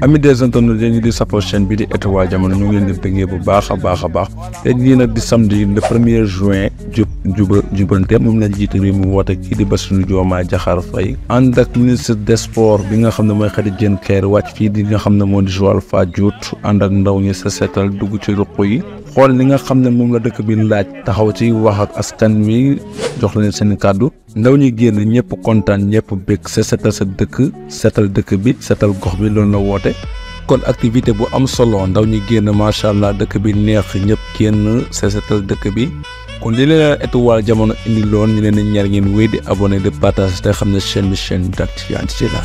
ami des internautes yi di support chaîne bi di Étoile Jamono ñu ngi leen di bëggee bu baax a baax te lii nag di samedi le 1er juin jubante moom la jiite réew mi woote kii di Bassirou Diomaye Diakhar Faye ànd ak ministre des sports bi nga xam ne mooy Khady Diène Gaye wàcc fii di nga xam ne moo di Joal Fadiouth ànd ak ndaw ñi sa seetal dugg ci ruq yi xool li nga xam ne moom la dëkk bi laaj taxaw ci wax ak askan wi jox leen seen kàddu ndaw ñi génn ñëpp kontaan ñëpp bëgg sa seetal sa dëkk seetal dëkk bi seetal gox bi loolu la woote kon activité bu am solo ndaw ñi génn macha allah dëkk bi neex ñëpp génn sa seetal dëkk bi kon li leen Étoile Jamono indi loon ñu leen di ñaar ngeen wéy di abonné de partage te xam ne chaîne d'actualité la.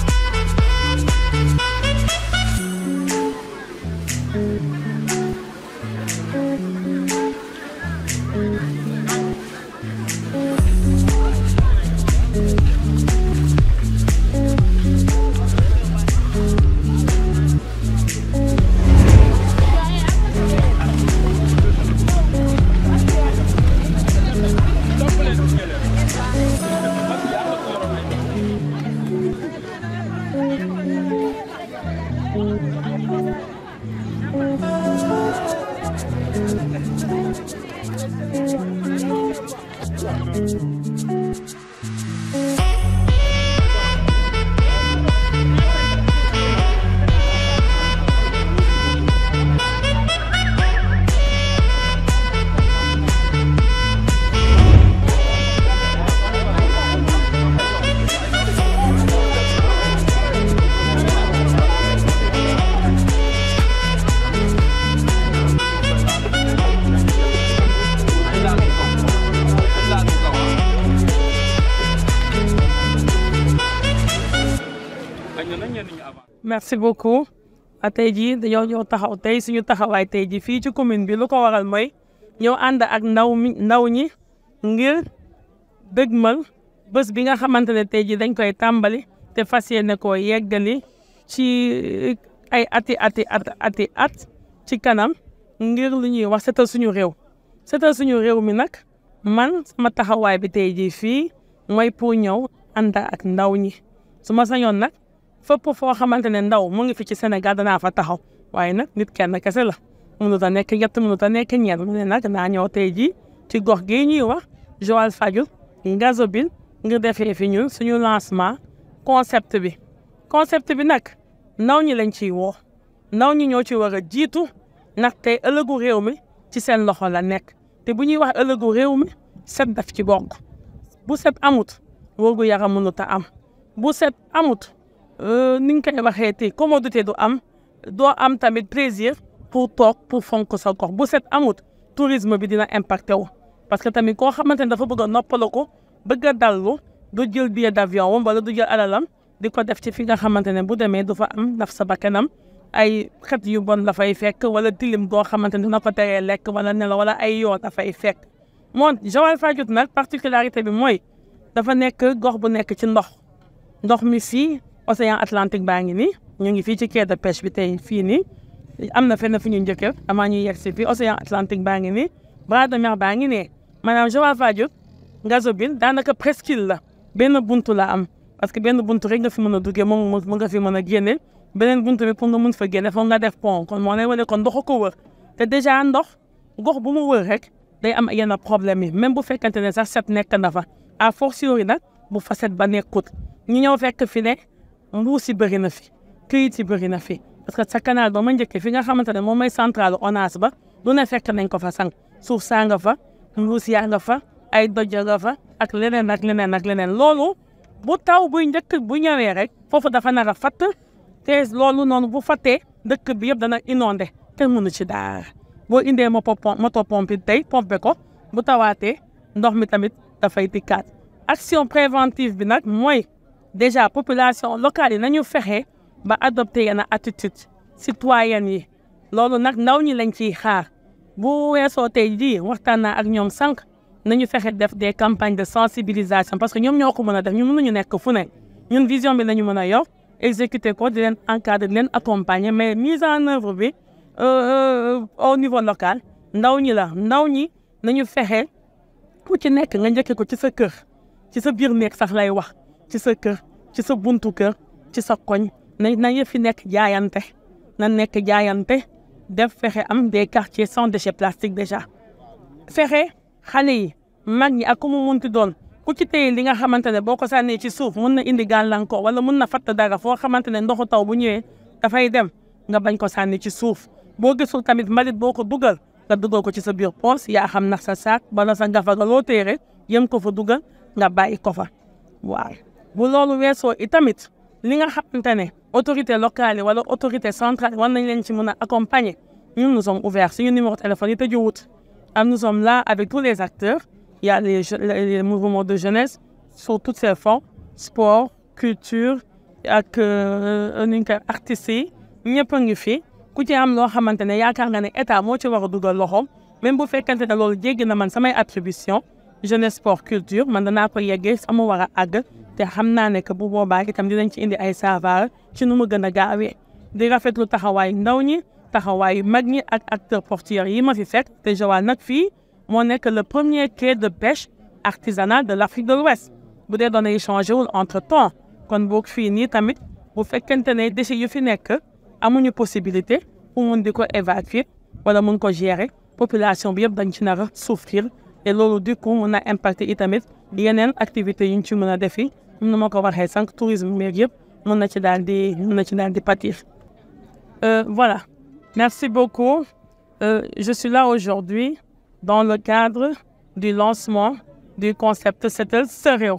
merci beaucoup tey jii dañoo ñëw taxaw tey suñu taxawaay tey jii fii ci commune bi lu ko waral mooy ñëw ànd ak ndaw ñi ngir dëgmal bés bi nga xamante ne tey jii dañ koy tàmbali te fas yéene koo yeggali ci ay at ci kanam ngir lu ñuy wax seetal suñu réew mi nag man sama taxawaay bi tey jii fii mooy pour ñëw ànd ak ndaw ñi su ma sañoon nag fépp foo xamante ne ndaw mu ngi fi ci Sénégal danaa fa taxaw waaye nag nit kenn kese la mënut a nekk ñett mënut a nekk ñeent mu ne nag naa ñëw tey jii ci gox gii ñuy wax Joal Fadiouth Ngazobil ngir defee fi ñun suñu lancement concept bi nag ndaw ñi lañ ciy woo ndaw ñi ñoo ci war a jiitu ndaxte ëllëgu réew mi ci seen loxo la nekk te bu ñuy wax ëllëgu réew mi set daf ci bokk bu set amut wërgu yaram mënut a am bu set amut ni nga koy waxee te commodité doo am tamit plaisir pour toog pour fonk sa gox bu set amut tourisme bi dina impacté wu parce que tamit koo xamante ne dafa bëgg a noppaloo ko bëgg a dallu du jël billet d'avion wam wala du jël alalam di ko def ci fi nga xamante ne bu demee du fa am naf sa bakkanam ay xet yu bon la fay fekk wala tilim goo xamante ne dina ko teree lekk wala nelaw wala ay yoo dafay fekk moom Joal Fadiouth nag particularité bi mooy dafa nekk gox bu nekk ci ndox mi fii Océan Atlantique baa ngi nii ñu ngi fii ci quai de pêche bi tey fii nii am na fenn fu ñu njëkkee amaa ñuy yegg si fii Océan Atlantique baa ngi nii bras de mer baa ngi ne maanaam Joal Fadiouth Ngazobil daanaka presqu'île la benn buntu la am parce que benn buntu rek nga fi mën a duggee moom mu nga fi mën a génne beneen buntu bi pour nga mun fa génne foog nga def pont kon moo lay wane kon ndox ko wër te déjà ndox gox bu mu wër rek day am yenn problème yi même bu fekkante ne sax set nekk na fa à fortiori nag bu fa set ba nekkut ñu ñëw fekk fi ne mbuus yi bëri na fi këyit yi bëri na fi parce que sa canal ba ma njëkkee fi nga xamante ne moom mooy centrale ONAS ba du ne fekk nañ ko fa sang suuf saa nga fa mbuus yaa nga fa ay doj nga fa ak leneen loolu bu taw buy njëkk bu ñëwee rek foofu dafa nar a fatt te loolu noonu bu fattee dëkk bi yëpp dana inondé kenn mënu ci dara boo indee moto pompe tey pompe ko bu tawaatee ndox mi tamit dafay dikkaat action préventive bi nag mooy déjà population locale yi nañu fexe ba adopté yenn attitude citoyenne yi loolu nag ndaw ñi lañ ciy xaar bu weesoo tey jii waxtaan naa ak ñoom sànq nañu fexe def des campagnes de sensibilisation parce que ñoom ñoo ko mën a def ñu mënuñu nekk fu ne ñun vision bi nañu mën a yor exécuter ko di leen encadrer di leen accompagner mais mise en œuvre bi au niveau local ndaw ñi nañu fexe ku ci nekk nga njëkkee ko ci sa kër ci sa biir nekk sax lay wax ci sa kër ci sa buntu kër ci sa koñ na yëf fi nekk jaayante na nekk jaayante def fexe am des quartiers sans déchets plastiques déjà fexe xale yi mag ñi ak ku mu munti doon ku ci téye li nga xamante ne boo ko sànnee ci suuf mun na indi gàllankoor wala mun na fatt dara foo xamante ne ndoxu taw bu ñëwee dafay dem nga bañ ko sànni ci suuf boo gisul tamit mbalit boo ko dugal nga dugal ko ci sa biir poos yaa xam nag sa saak wala sa gafaga loo téere yëm ko fa dugal nga bàyyi ko fa waaw bu loolu weesoo itamit li nga xamante ne autorité locale yi wala autorité centrale war nañ leen ci mën a accompagner ñun nous sommes ouverts suñu numéro de téléphone yi tëjuwut nous sommes là avec tous les acteurs il y a les mouvements de jeunesse sous toutes ses formes sport culture ak ni nga ko artistes yi ñëpp a ngi fi ku ci am loo xamante ne yaakaar nga ne état moo ci war a dugal loxoom même bu fekkente ne loolu jéggi na man samay attribution jeunesse sport culture man danaa ko yeggee sama war a àgg te xam naa ne que bu boobaa itam dinañ ci indi ay saafara ci nu mu gën a gaawee di rafetlu taxawaayu ndaw ñi taxawaayu mag ñi ak acteurs portuaires yi ma fi fekk te Joal nag fii moo nekk le premier quai de pêche artisanal de l'Afrique de l'Ouest bu dee doon ay changé wul entre temps kon boog fii nii tamit bu fekkente ne déchets yu fi nekk amuñu possibilité pour mun di ko évacuer wala mun ko gérer population bi yëpp dañ ci nar a souffrir te loolu du coup mun na impacter itamit yeneen activités yuñ ci mën a defi mun na ma ko waxee sànq tourisme meeg yëpp mun na ci daal di pâtir. Voilà, merci beaucoup. Je suis là aujourd'hui dans le cadre du lancement du concept Setal Sa Réew.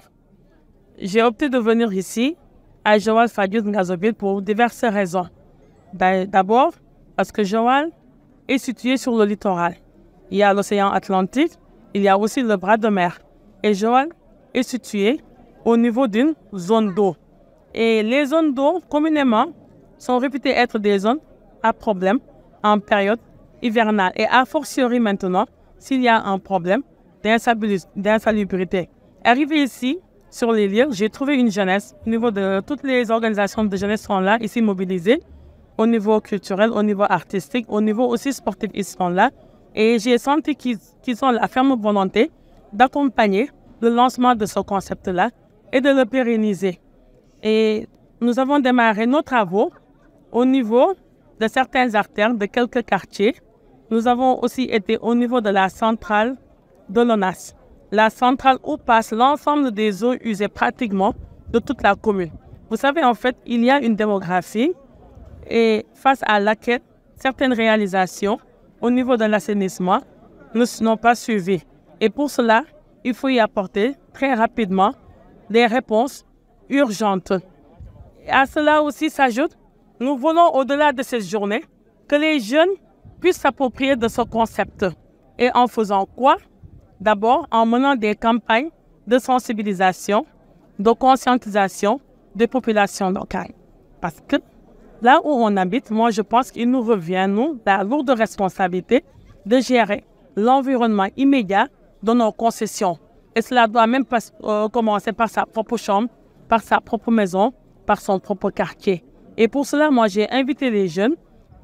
J'ai opté de venir ici à Joal Fadiouth Ngazobil pour diverses raisons. D'abord, parce que Joal est situé sur le littoral. Il y a l'océan Atlantique, il y a aussi le bras de mer. Et Joal est situé au niveau d'une zone d'eau. Et les zones d'eau, communément, sont réputées être des zones à problème en période hivernale. Et a fortiori maintenant, s'il y a un problème d'insalubrité. Arrivé ici, sur les lieux, j'ai trouvé une jeunesse. Au niveau de toutes les organisations de jeunesse sont là, ici mobilisées. Au niveau culturel, au niveau artistique, au niveau aussi sportif, ils sont là. Et j'ai senti qu'ils ont la ferme volonté d'accompagner le lancement de ce concept-là et de le pérenniser. Et nous avons démarré nos travaux au niveau de certains artères, de quelques quartiers. Nous avons aussi été au niveau de la centrale de l'ONAS, la centrale où passe l'ensemble des eaux usées pratiquement de toute la commune. Vous savez, en fait, il y a une démographie et face à laquelle certaines réalisations au niveau de l'assainissement ne sont pas suivies. Et pour cela, il faut y apporter très rapidement des réponses urgentes. Et à cela aussi s'ajoute, nous voulons au-delà de cette journée que les jeunes puissent s'approprier de ce concept. Et en faisant quoi? D'abord, en menant des campagnes de sensibilisation, de conscientisation des populations locales. Parce que là où on habite, moi je pense qu'il nous revient, nous, la lourde responsabilité de gérer l'environnement immédiat de nos concessions. Et cela doit même pas commencer par sa propre chambre, par sa propre maison, par son propre quartier. Et pour cela, moi j'ai invité les jeunes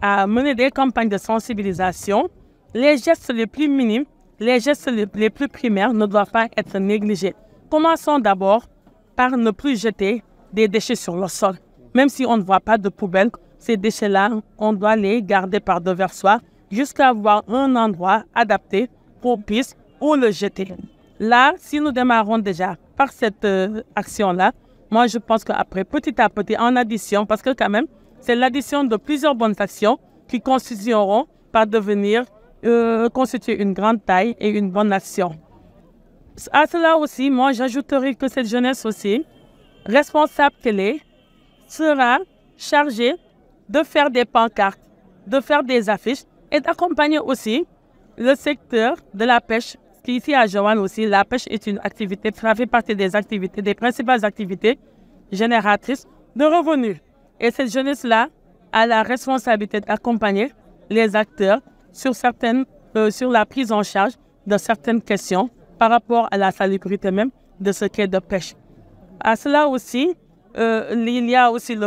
à mener des campagnes de sensibilisation. Les gestes les plus minimes, les gestes les plus primaires ne doivent pas être négligés. Commençons d'abord par ne plus jeter des déchets sur le sol. Même si on ne voit pas de poubelle, ces déchets-là, on doit les garder par devers soi jusqu'à avoir un endroit adapté, propice, où le jeter. Là, si nous démarrons déjà par cette action-là, moi je pense qu'après, petit à petit, en addition, parce que quand même, c'est l'addition de plusieurs bonnes actions qui constitueront par devenir constituer une grande taille et une bonne action. À cela aussi, moi j'ajouterai que cette jeunesse aussi, responsable qu'elle est, sera chargée de faire des pancartes, de faire des affiches et d'accompagner aussi le secteur de la pêche. Ici à Joal aussi, la pêche est une activité, ça fait partie des activités, des principales activités génératrices de revenus. Et cette jeunesse-là a la responsabilité d'accompagner les acteurs sur la prise en charge de certaines questions par rapport à la salubrité même de ce quai de pêche. À cela aussi, il y a aussi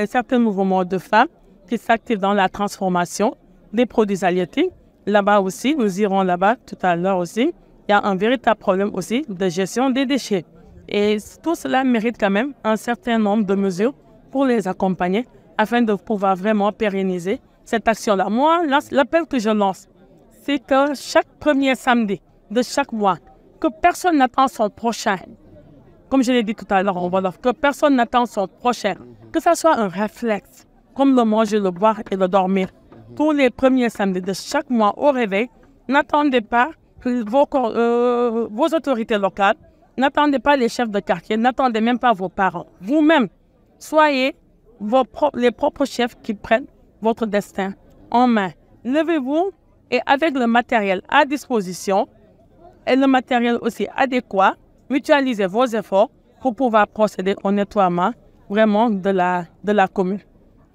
certains mouvements de femmes qui s'activent dans la transformation des produits halieutiques. Là-bas aussi, nous irons là-bas tout à l'heure aussi. Il y a un véritable problème aussi de gestion des déchets. Et tout cela mérite quand même un certain nombre de mesures pour les accompagner afin de pouvoir vraiment pérenniser cette action-là. Moi, l'appel que je lance, c'est que chaque premier samedi de chaque mois, que personne n'attend son prochain. Comme je l'ai dit tout à l'heure en Wolof, que personne n'attend son prochain. Que ça soit un réflexe, comme le manger, le boire et le dormir. Tous les premiers samedis de chaque mois au réveil, n'attendez pas vos autorités locales, n'attendez pas les chefs de quartier, n'attendez même pas vos parents. Vous-même, soyez les propres chefs qui prennent votre destin en main. Levez-vous et avec le matériel à disposition et le matériel aussi adéquat, mutualisez vos efforts pour pouvoir procéder au nettoiement vraiment de la commune.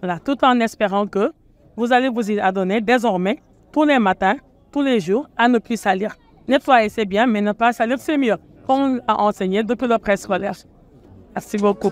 Voilà, tout en espérant que vous allez vous y adonner désormais tous les matins, tous les jours, à ne plus salir. Nettoyer, c'est bien, mais ne pas salir, c'est mieux, comme on l'a enseigné depuis le préscolaire. Merci beaucoup.